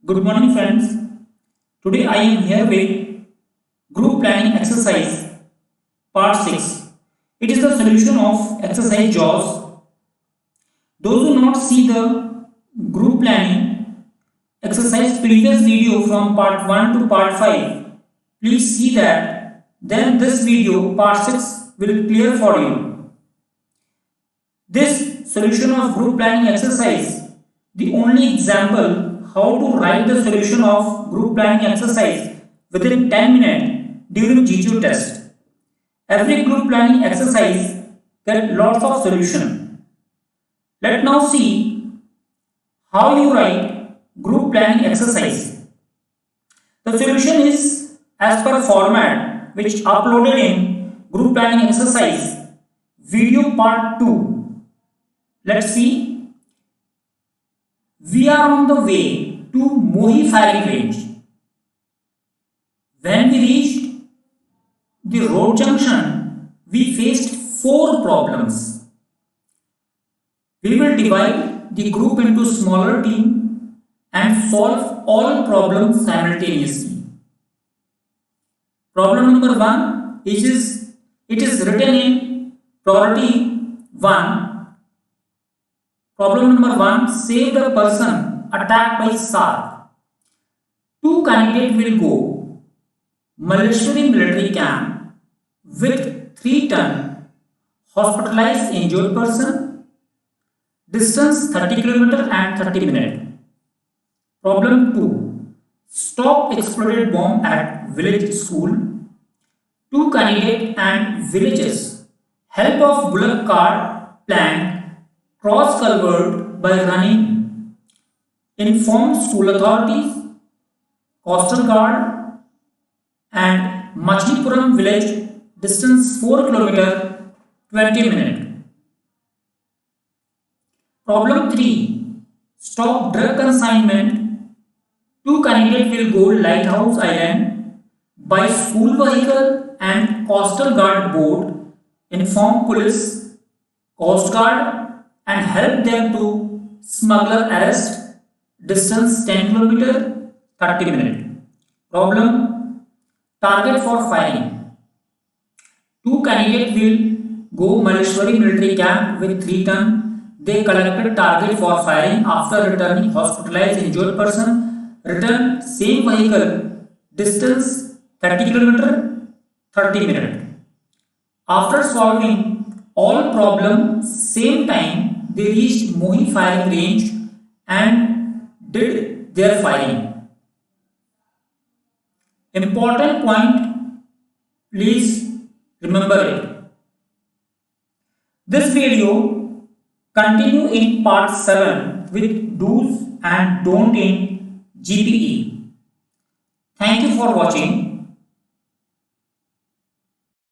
Good morning, friends. Today I am here with group planning exercise part 6. It is the solution of exercise JAWS. Those who not see the group planning exercise previous video from part 1 to part 5, please see that. Then this video part 6 will clear for you. This solution of group planning exercise, the only example how to write the solution of group planning exercise within 10 minutes during GQ test. Every group planning exercise get lots of solution. Let's now see how you write group planning exercise. The solution is as per format which uploaded in group planning exercise video part 2. Let's see. We are on the way to Mohi firing range. When we reached the road junction, we faced 4 problems. We will divide the group into smaller teams and solve all problems simultaneously. Problem number 1 it is written in priority 1. Problem number 1, save the person attacked by SAR. 2 candidates will go Malleshwari military camp with 3-ton hospitalized injured person, distance 30 km and 30 minutes. Problem 2, stop exploded bomb at village school. 2 candidates and villages, help of bullock cart plant cross culvert by running, inform school authorities, coastal guard and Machlipuram village, distance 4 km 20 minutes. Problem 3, stop drug consignment. 2 candidates will go Lighthouse Island by school vehicle and coastal guard boat, inform police, coast guard and help them to smuggler arrest, distance 10 km 30 minutes. Problem, target for firing. 2 candidates will go Malleshwari military camp with 3-ton. They collected target for firing after returning hospitalized injured person, return same vehicle, distance 30 km 30 minutes. After solving all problems same time, they reached Mohi firing range and did their firing. Important point, please remember it. This video continue in part 7 with do's and don't in GPE. Thank you for watching.